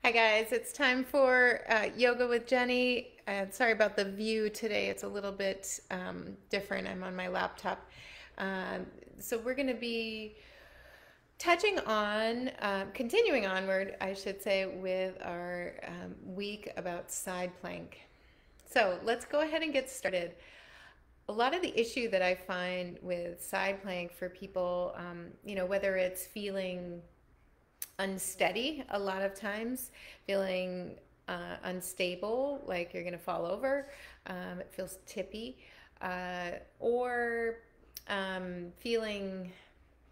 Hi guys, it's time for yoga with Jenny. Sorry about the view today. It's a little bit different. I'm on my laptop. Um, so we're going to be touching on, continuing onward, I should say, with our week about side plank. So let's go ahead and get started. A lot of the issue that I find with side plank for people, whether it's feeling unsteady a lot of times, feeling unstable, like you're going to fall over. It feels tippy, or feeling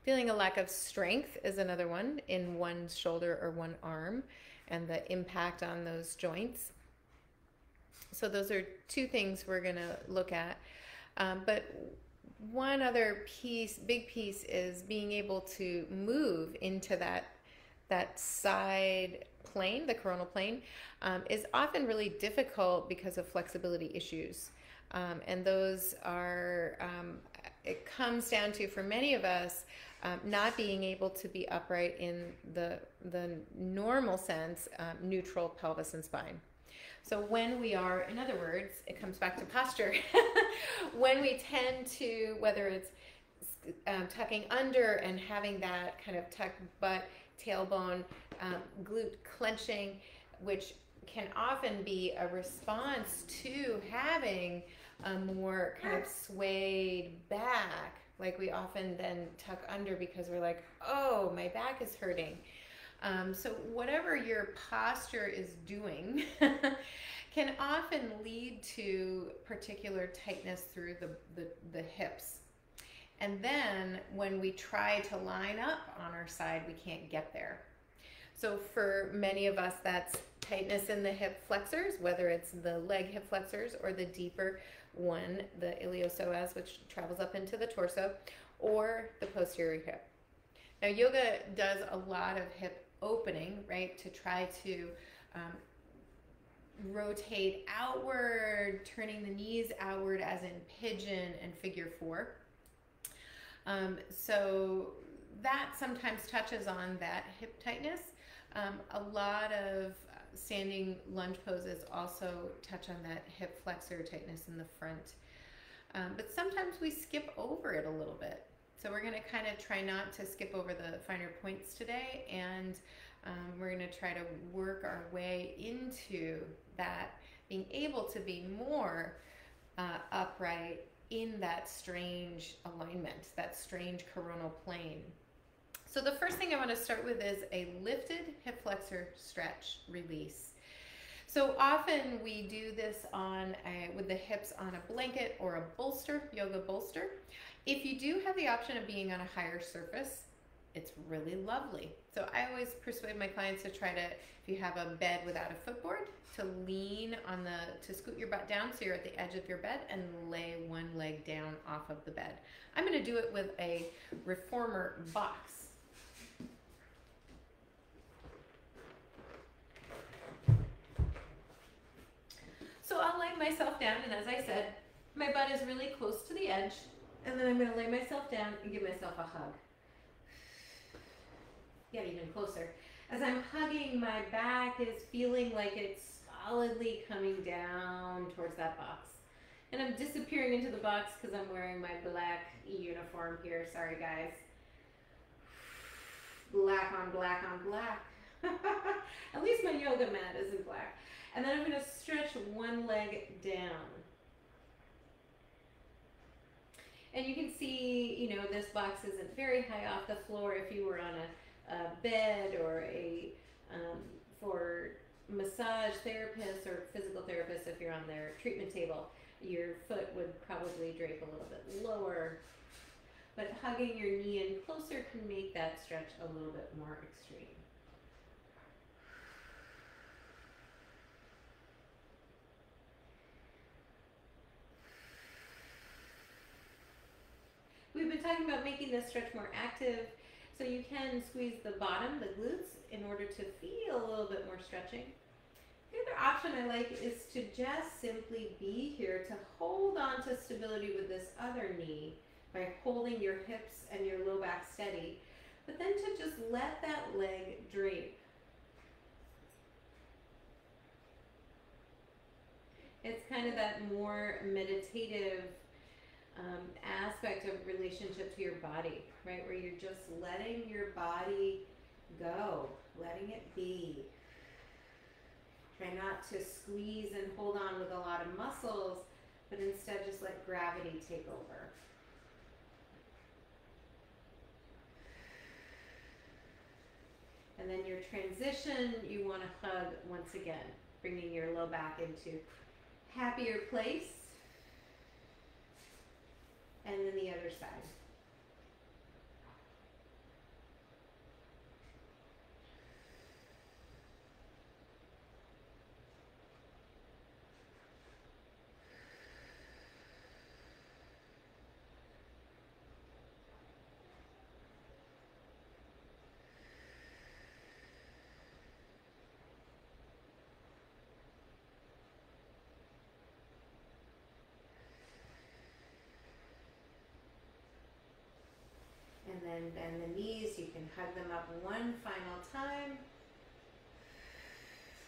a lack of strength is another one in one shoulder or one arm, and the impact on those joints. So those are two things we're going to look at. But one other piece, big piece, is being able to move into that side plane, the coronal plane, is often really difficult because of flexibility issues. And those are, it comes down to, for many of us, not being able to be upright in the normal sense, neutral pelvis and spine. So when we are, in other words, it comes back to posture. When we tend to, whether it's tucking under and having that kind of tucked butt, tailbone, glute clenching, which can often be a response to having a more kind of swayed back. Like we often then tuck under because we're like, oh, my back is hurting. So whatever your posture is doing can often lead to particular tightness through the hips. And then when we try to line up on our side, we can't get there. So for many of us, that's tightness in the hip flexors, whether it's the leg hip flexors or the deeper one, the iliopsoas, which travels up into the torso, or the posterior hip. Now, yoga does a lot of hip opening, right, to try to rotate outward, turning the knees outward as in pigeon and figure four. So that sometimes touches on that hip tightness. A lot of standing lunge poses also touch on that hip flexor tightness in the front. But sometimes we skip over it a little bit. So we're going to kind of try not to skip over the finer points today, and we're going to try to work our way into that, being able to be more upright in that strange alignment, that strange coronal plane. So the first thing I want to start with is a lifted hip flexor stretch release. So often we do this with the hips on a blanket or a bolster, yoga bolster. If you do have the option of being on a higher surface, it's really lovely. So I always persuade my clients to try to, if you have a bed without a footboard, to lean on to scoot your butt down so you're at the edge of your bed and lay one leg down off of the bed. I'm going to do it with a reformer box. So I'll lay myself down, and as I said, my butt is really close to the edge, and then I'm going to lay myself down and give myself a hug. Get even closer. As I'm hugging, my back is feeling like it's solidly coming down towards that box. And I'm disappearing into the box because I'm wearing my black uniform here. Sorry, guys. Black on black on black. At least my yoga mat isn't black. And then I'm going to stretch one leg down. And you can see, this box isn't very high off the floor. If you were on a bed or for massage therapists or physical therapists, if you're on their treatment table, your foot would probably drape a little bit lower. But hugging your knee in closer can make that stretch a little bit more extreme. We've been talking about making this stretch more active, so you can squeeze the bottom, the glutes, in order to feel a little bit more stretching. The other option I like is to just simply be here, to hold on to stability with this other knee by holding your hips and your low back steady, but then to just let that leg drape. It's kind of that more meditative aspect of relationship to your body, right? Where you're just letting your body go, letting it be. Try not to squeeze and hold on with a lot of muscles, but instead just let gravity take over. And then your transition, you want to hug once again, bringing your low back into happier place. And then the other side. And then bend the knees. You can hug them up one final time.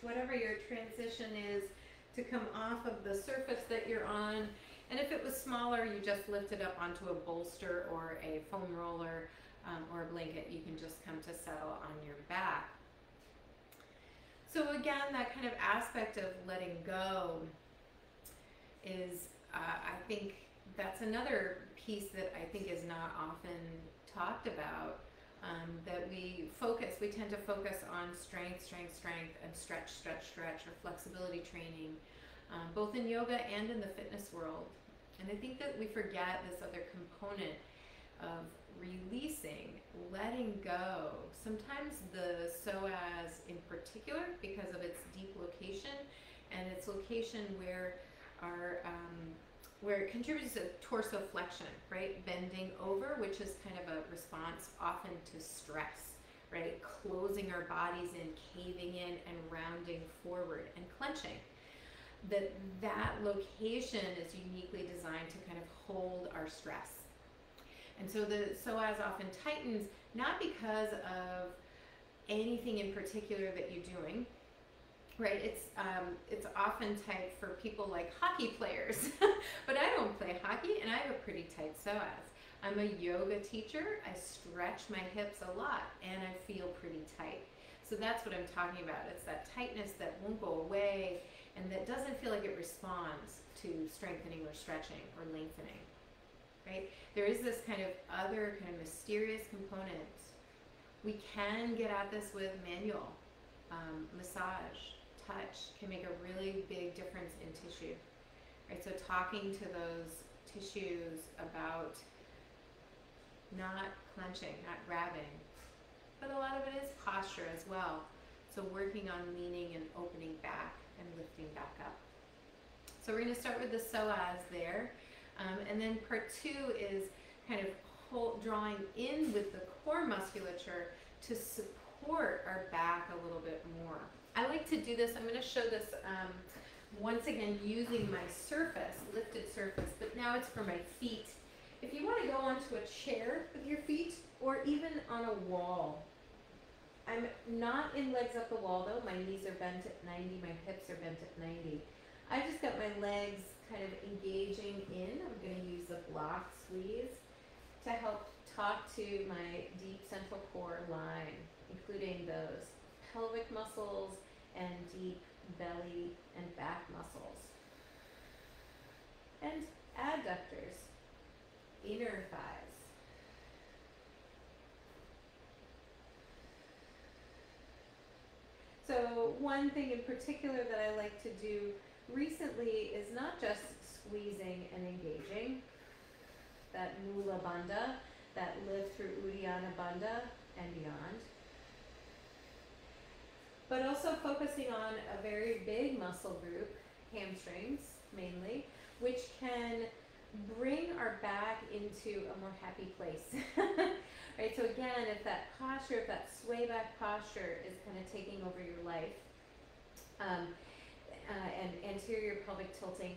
Whatever your transition is, to come off of the surface that you're on. And if it was smaller, you just lift it up onto a bolster or a foam roller or a blanket. You can just come to settle on your back. So again, that kind of aspect of letting go is, I think that's another piece that I think is not often talked about, that we tend to focus on strength, and stretch, or flexibility training, both in yoga and in the fitness world. And I think that we forget this other component of releasing, letting go. Sometimes the psoas in particular, because of its deep location and its location where it contributes to torso flexion, right? Bending over, which is kind of a response often to stress, right? Closing our bodies in, caving in, and rounding forward and clenching. That location is uniquely designed to kind of hold our stress. And so the psoas often tightens, not because of anything in particular that you're doing, right? It's often tight for people like hockey players, but I don't play hockey and I have a pretty tight psoas. I'm a yoga teacher. I stretch my hips a lot and I feel pretty tight. So that's what I'm talking about. It's that tightness that won't go away and that doesn't feel like it responds to strengthening or stretching or lengthening, right? There is this kind of other kind of mysterious component. We can get at this with manual massage. Touch can make a really big difference in tissue, right? So talking to those tissues about not clenching, not grabbing, but a lot of it is posture as well. So working on leaning and opening back and lifting back up. So we're going to start with the psoas there, and then part 2 is kind of drawing in with the core musculature to support our back a little bit more. I like to do this. I'm going to show this once again using my surface, lifted surface, but now it's for my feet. If you want to go onto a chair with your feet or even on a wall. I'm not in legs up the wall though. My knees are bent at 90, my hips are bent at 90. I just got my legs kind of engaging in. I'm going to use a block squeeze to help talk to my deep central core line, including those pelvic muscles and deep belly and back muscles. And adductors, inner thighs. So one thing in particular that I like to do recently is not just squeezing and engaging, that Mula Bandha, that live through Uddiyana Bandha and beyond, but also focusing on a very big muscle group, hamstrings mainly, which can bring our back into a more happy place. Right, so again, if that posture, if that sway back posture is kind of taking over your life, and anterior pelvic tilting,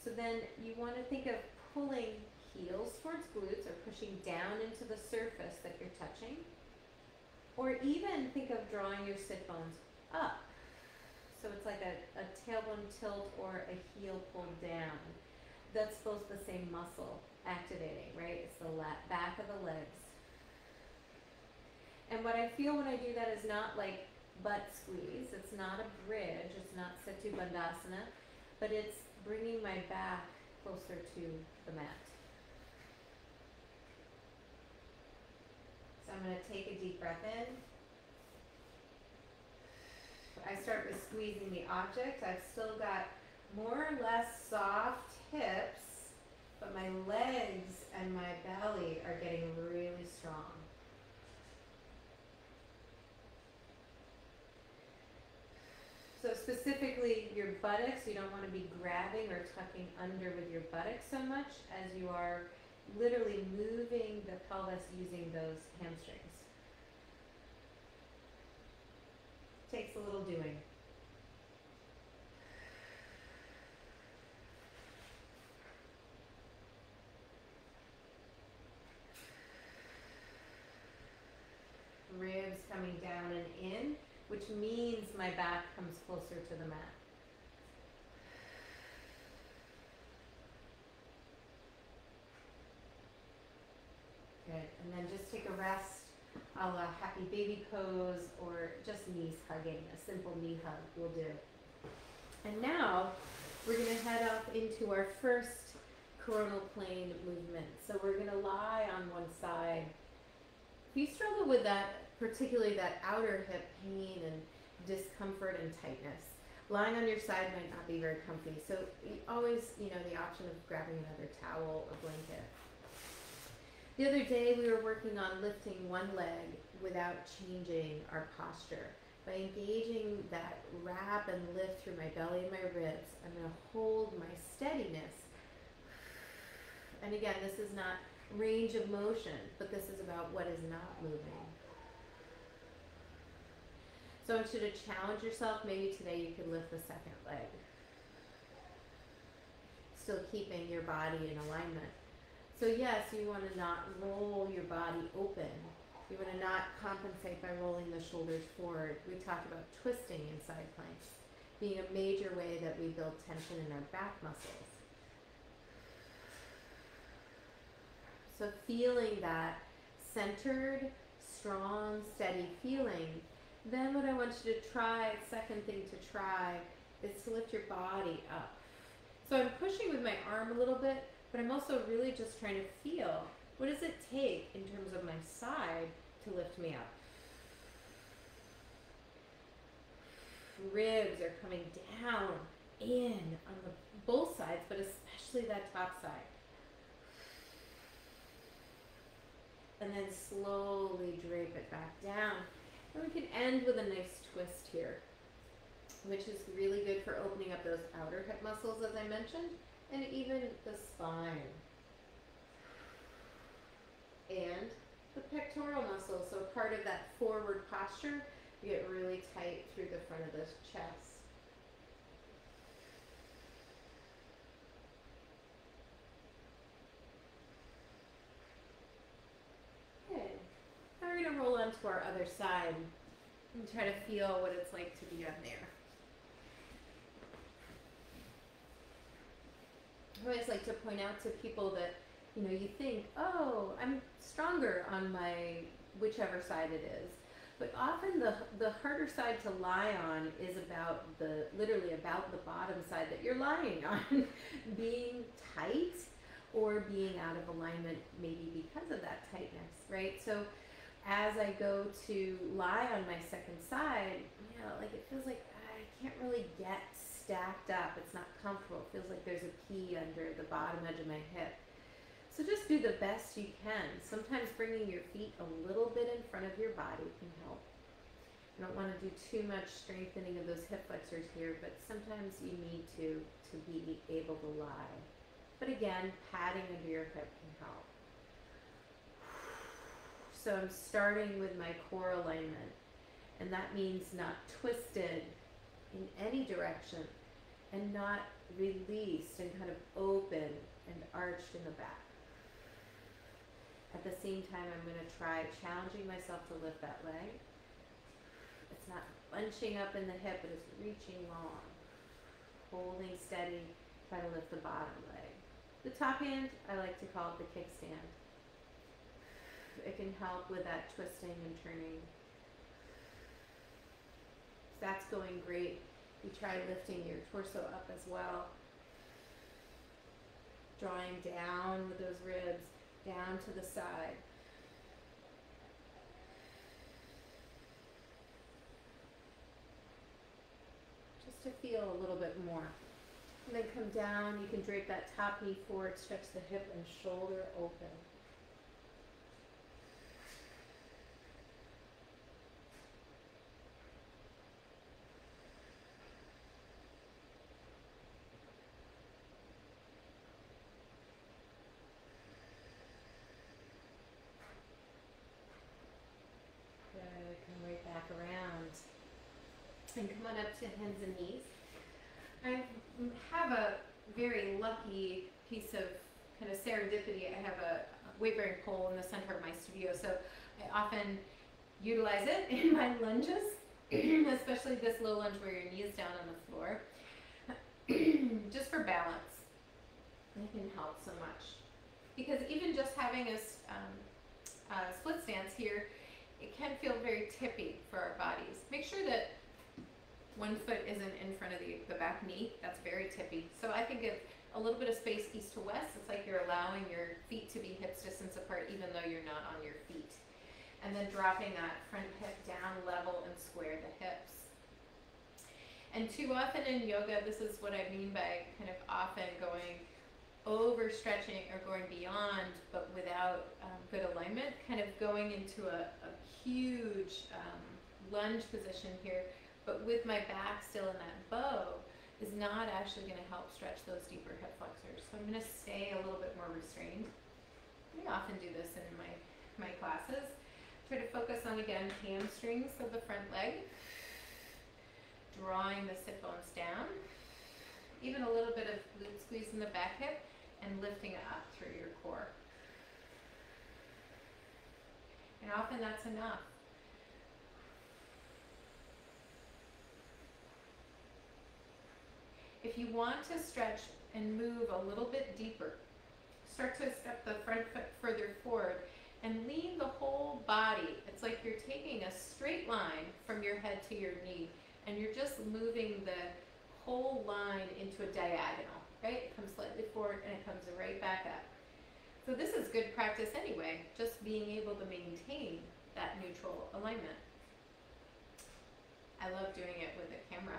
so then you want to think of pulling heels towards glutes or pushing down into the surface that you're touching, or even think of drawing your sit bones up. So it's like a tailbone tilt or a heel pulled down. That's both the same muscle activating, right? It's the back of the legs. And what I feel when I do that is not like butt squeeze. It's not a bridge. It's not Setu Bandhasana, but it's bringing my back closer to the mat. So I'm going to take a deep breath in. I start with squeezing the object. I've still got more or less soft hips, but my legs and my belly are getting really strong. So specifically your buttocks, you don't want to be grabbing or tucking under with your buttocks so much as you are literally moving the pelvis using those hamstrings. Takes a little doing. Ribs coming down and in, which means my back comes closer to the mat. Good, and then just take a rest, a la happy baby pose, or just knees hugging. A simple knee hug will do. And now we're going to head up into our first coronal plane movement. So we're going to lie on one side. If you struggle with that, particularly that outer hip pain and discomfort and tightness, lying on your side might not be very comfy. So you always, the option of grabbing another towel or blanket. The other day we were working on lifting one leg without changing our posture. By engaging that wrap and lift through my belly and my ribs, I'm going to hold my steadiness. And again, this is not range of motion, but this is about what is not moving. So I want you to challenge yourself. Maybe today you could lift the second leg, still keeping your body in alignment. So yes, you want to not roll your body open. You want to not compensate by rolling the shoulders forward. We talked about twisting in side planks being a major way that we build tension in our back muscles. So feeling that centered, strong, steady feeling, then what I want you to try, second thing to try, is to lift your body up. So I'm pushing with my arm a little bit, but I'm also really just trying to feel, what does it take in terms of my side to lift me up? Ribs are coming down, in on both sides, but especially that top side. And then slowly drape it back down. And we can end with a nice twist here, which is really good for opening up those outer hip muscles, as I mentioned, and even the spine. And the pectoral muscles, so part of that forward posture, you get really tight through the front of the chest. Good. Now we're going to roll onto our other side and try to feel what it's like to be on there. I always like to point out to people that, you think, oh, I'm stronger on my whichever side it is. But often the harder side to lie on is literally about the bottom side that you're lying on being tight or being out of alignment, maybe because of that tightness, right? So as I go to lie on my second side, it feels like I can't really get stacked up. It's not comfortable. It feels like there's a key under the bottom edge of my hip. So just do the best you can. Sometimes bringing your feet a little bit in front of your body can help. You don't want to do too much strengthening of those hip flexors here, but sometimes you need to be able to lie. But again, padding under your hip can help. So I'm starting with my core alignment, and that means not twisted in any direction and not released and kind of open and arched in the back. At the same time, I'm going to try challenging myself to lift that leg. It's not bunching up in the hip, but it's reaching long. holding steady, try to lift the bottom leg. The top hand, I like to call it the kickstand. It can help with that twisting and turning. If that's going great, you try lifting your torso up as well. Drawing down with those ribs, down to the side. Just to feel a little bit more. And then come down, you can drape that top knee forward, stretch the hip and shoulder open. Good, come right back around. And come on up to hands and knees. I have a very lucky piece of kind of serendipity. I have a weight bearing pole in the center of my studio, so I often utilize it in my lunges, especially this low lunge where your knee is down on the floor, just for balance. It can help so much. Because even just having a split stance here, it can feel very tippy for our bodies. Make sure that one foot isn't in front of the back knee. That's very tippy. So I think of a little bit of space east to west. It's like you're allowing your feet to be hips distance apart even though you're not on your feet. And then dropping that front hip down level and square the hips. And too often in yoga, this is what I mean by kind of often going overstretching or going beyond but without good alignment, kind of going into a huge lunge position here, but with my back still in that bow, is not actually going to help stretch those deeper hip flexors. So I'm going to stay a little bit more restrained. We often do this in my classes. Try to focus on, again, hamstrings of the front leg, drawing the sit bones down, even a little bit of glute squeeze in the back hip, and lifting it up through your core. And often that's enough. If you want to stretch and move a little bit deeper, start to step the front foot further forward and lean the whole body. It's like you're taking a straight line from your head to your knee and you're just moving the whole line into a diagonal, right? It comes slightly forward and it comes right back up. So this is good practice anyway, just being able to maintain that neutral alignment. I love doing it with a camera.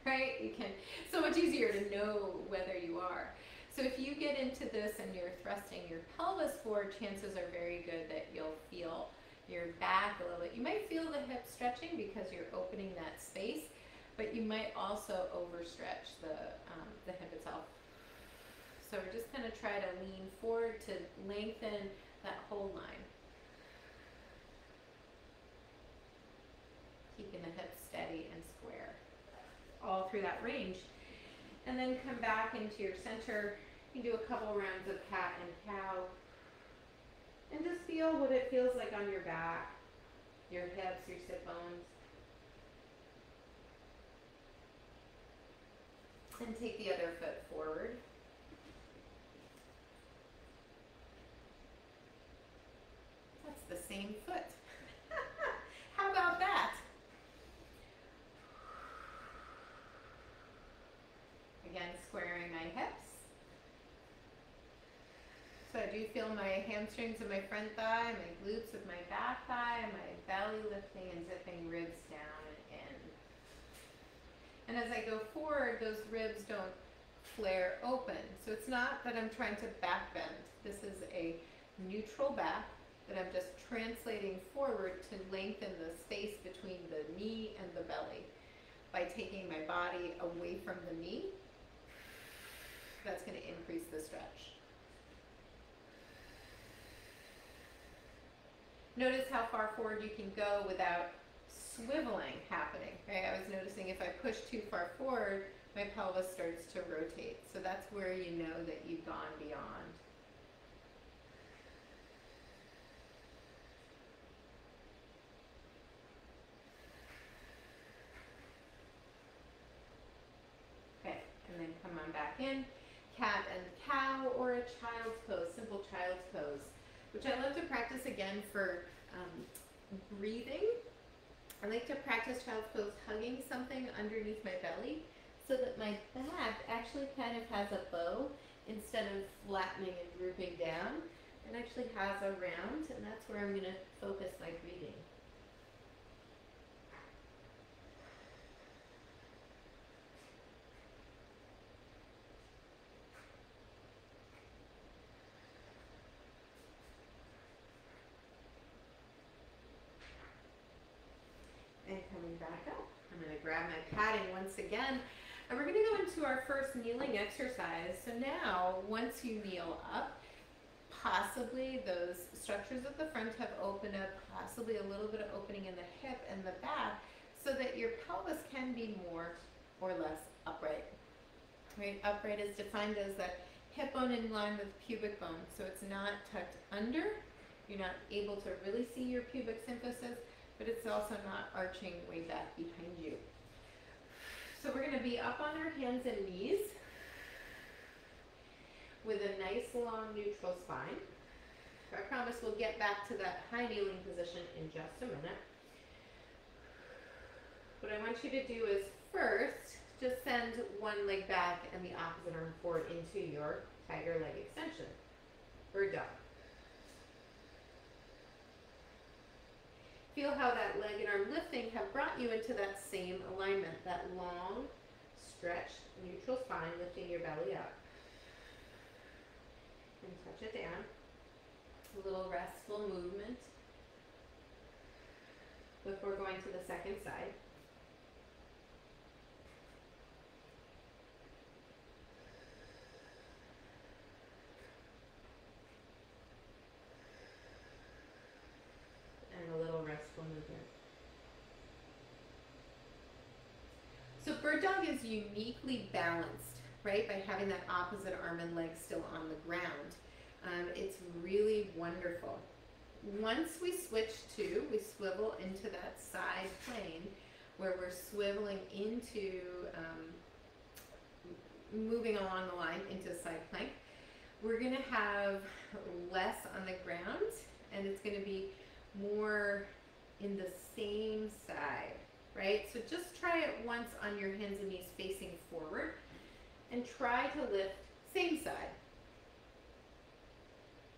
Right? You can, so much easier to know whether you are. So if you get into this and you're thrusting your pelvis forward, chances are very good that you'll feel your back a little bit. You might feel the hip stretching because you're opening that space, but you might also overstretch the hip itself. So we're just going to try to lean forward to lengthen that whole line. Keeping the hips steady and square all through that range. And then come back into your center. You can do a couple rounds of cat and cow. And just feel what it feels like on your back, your hips, your sit bones. And take the other foot forward. That's the same foot. How about that? Again, squaring my hips. So I do feel my hamstrings of my front thigh, my glutes with my back thigh, my belly lifting and zipping ribs down and in. And as I go forward, those ribs don't flare open. So it's not that I'm trying to back bend. This is a neutral back that I'm just translating forward to lengthen the space between the knee and the belly by taking my body away from the knee. That's going to increase the stretch. Notice how far forward you can go without swiveling happening. Right? I was noticing if I push too far forward, my pelvis starts to rotate. So that's where you know that you've gone beyond. Okay, and come on back in. Cat and cow, or a child's pose, simple child's pose, which I love to practice again for breathing. I like to practice child's pose hugging something underneath my belly so that my back actually kind of has a bow instead of flattening and drooping down. It actually has a round, and that's where I'm going to focus my breathing. And coming back up, I'm going to grab my padding once again, and we're going to go into our first kneeling exercise. So now, once you kneel up, possibly those structures at the front have opened up, possibly a little bit of opening in the hip and the back, so that your pelvis can be more or less upright. Right? Upright is defined as that hip bone in line with pubic bone, so it's not tucked under. You're not able to really see your pubic symphysis, but it's also not arching way back behind you. So we're going to be up on our hands and knees with a nice long neutral spine. I promise we'll get back to that high kneeling position in just a minute. What I want you to do is first just send one leg back and the opposite arm forward into your tiger leg extension, bird dog. Feel how that leg and arm lifting have brought you into that same alignment, that long, stretched, neutral spine, lifting your belly up. And touch it down. A little restful movement before going to the second side. And a little restful movement. So bird dog is uniquely balanced, right, by having that opposite arm and leg still on the ground. It's really wonderful. Once we switch to, we swivel into that side plane where we're swiveling into, moving along the line into side plank. We're going to have less on the ground, and it's going to be more in the same side, right? So just try it once on your hands and knees facing forward, and try to lift same side.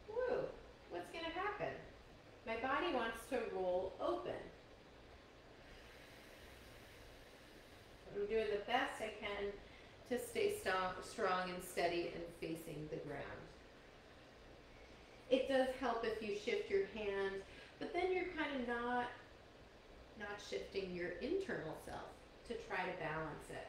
Woo, what's going to happen? My body wants to roll open. I'm doing the best I can to stay strong and steady and facing the ground. It does help if you shift your hand, but then you're kind of not shifting your internal self to try to balance it.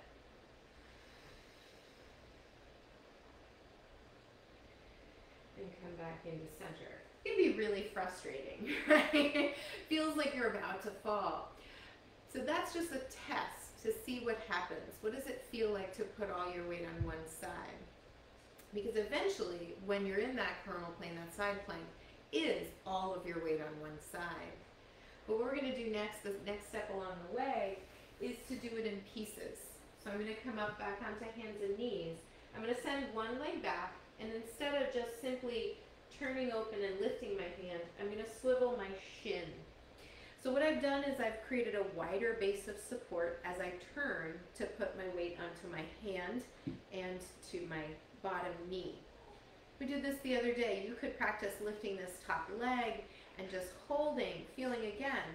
And come back into center. It can be really frustrating, right? Feels like you're about to fall. So that's just a test to see what happens. What does it feel like to put all your weight on one side? Because eventually, when you're in that coronal plane, that side plank is all of your weight on one side. But what we're going to do next, the next step along the way, is to do it in pieces. So I'm going to come up back onto hands and knees. I'm going to send one leg back, and instead of just simply turning open and lifting my hand, I'm going to swivel my shin. So what I've done is I've created a wider base of support as I turn to put my weight onto my hand and to my bottom knee. We did this the other day. You could practice lifting this top leg and just holding, feeling again,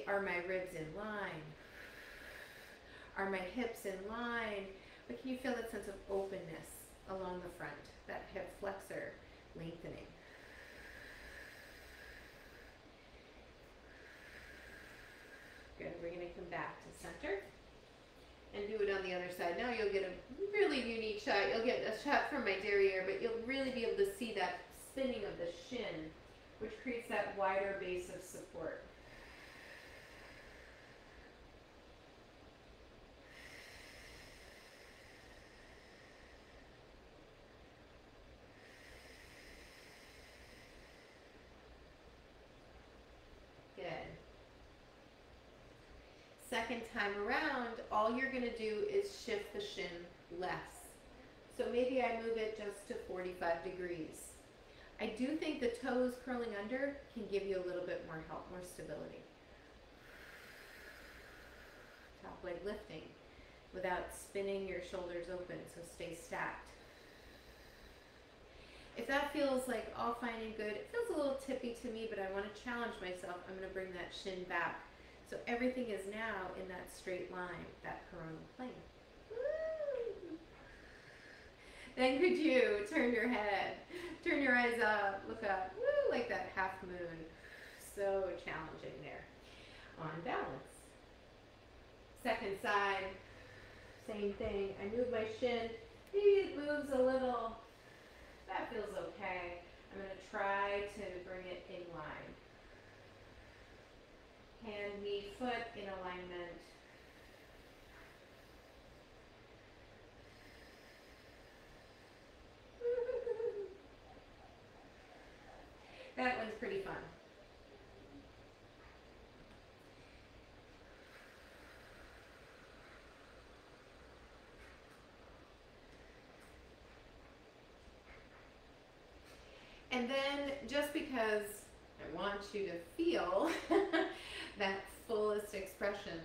are my ribs in line? Are my hips in line? But can you feel that sense of openness along the front, that hip flexor lengthening? Good, we're going to come back to center and do it on the other side. Now you'll get a really unique shot. You'll get a shot from my derriere, but you'll really be able to see that spinning of the shin, which creates that wider base of support. Good. Second time around, all you're going to do is shift the shin less. So maybe I move it just to 45 degrees. I do think the toes curling under can give you a little bit more help, more stability. Top leg lifting without spinning your shoulders open, so stay stacked. If that feels like all fine and good, it feels a little tippy to me, but I want to challenge myself. I'm going to bring that shin back. So everything is now in that straight line, that coronal plane. Woo! Then could you turn your head, turn your eyes up, look up, woo, like that half moon. So challenging there. On balance. Second side, same thing. I move my shin. Maybe it moves a little. That feels okay. I'm going to try to bring it in line. Hand, knee, foot in alignment. That one's pretty fun. And then, just because I want you to feel that fullest expression,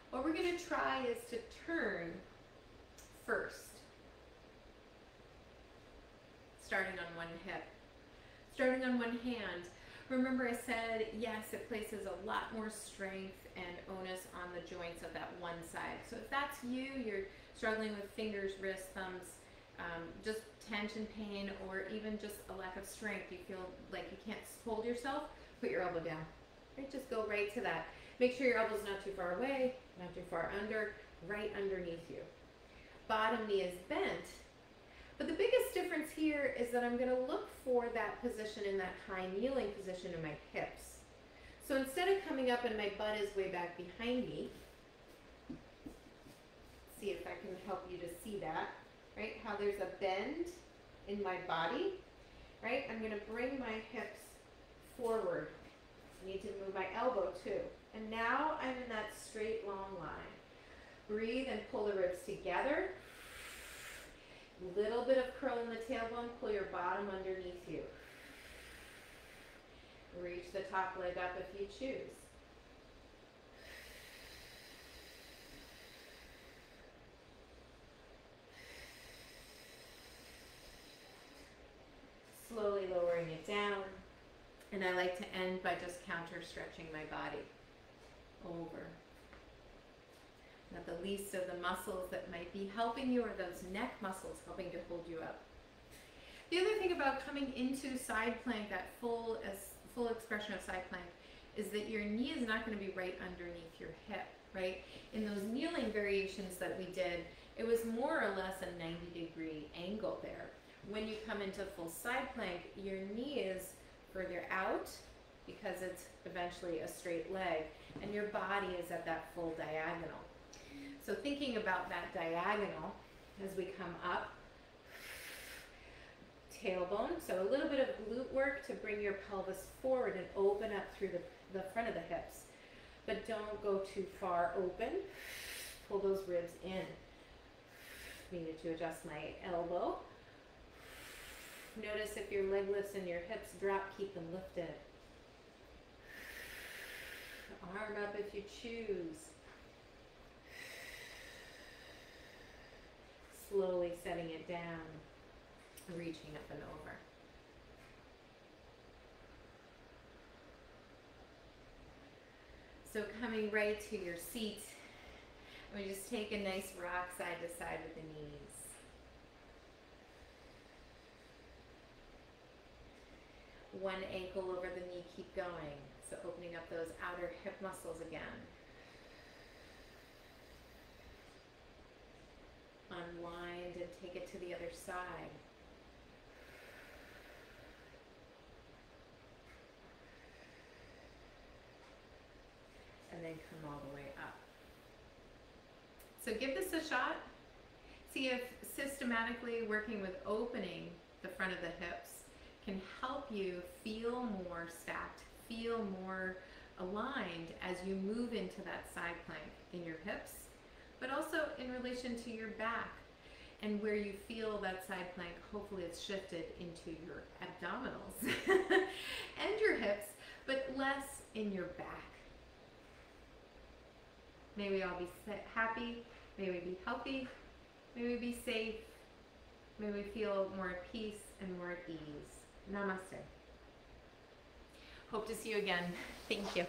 what we're going to try is to turn first, starting on one hip, starting on one hand. Remember I said, yes, it places a lot more strength and onus on the joints of that one side. So if that's you, you're struggling with fingers, wrists, thumbs, just tension, pain, or even just a lack of strength, you feel like you can't hold yourself, put your elbow down. Right? Just go right to that. Make sure your elbow's not too far away, not too far under, right underneath you. Bottom knee is bent. But the biggest difference here is that I'm going to look for that position in that high kneeling position in my hips. So instead of coming up and my butt is way back behind me, see if I can help you to see that, right? How there's a bend in my body, right? I'm going to bring my hips forward. I need to move my elbow too. And now I'm in that straight long line. Breathe and pull the ribs together. Little bit of curl in the tailbone, pull your bottom underneath you. Reach the top leg up if you choose. Slowly lowering it down. And I like to end by just counter stretching my body over. Not the least of the muscles that might be helping you are those neck muscles helping to hold you up. The other thing about coming into side plank, that full expression of side plank, is that your knee is not going to be right underneath your hip, right? In those kneeling variations that we did, it was more or less a 90-degree angle there. When you come into full side plank, your knee is further out because it's eventually a straight leg, and your body is at that full diagonal. So thinking about that diagonal as we come up, tailbone, so a little bit of glute work to bring your pelvis forward and open up through the front of the hips. But don't go too far open. Pull those ribs in. Needed to adjust my elbow. Notice if your leg lifts and your hips drop, keep them lifted. Arm up if you choose. Slowly setting it down, reaching up and over. So coming right to your seat, we just take a nice rock side to side with the knees. One ankle over the knee, keep going. So opening up those outer hip muscles again. Unwind and take it to the other side. And then come all the way up. So give this a shot. See if systematically working with opening the front of the hips can help you feel more stacked, feel more aligned as you move into that side plank in your hips, but also in relation to your back. And where you feel that side plank, hopefully it's shifted into your abdominals and your hips, but less in your back. May we all be happy, may we be healthy, may we be safe, may we feel more at peace and more at ease. Namaste. Hope to see you again. Thank you.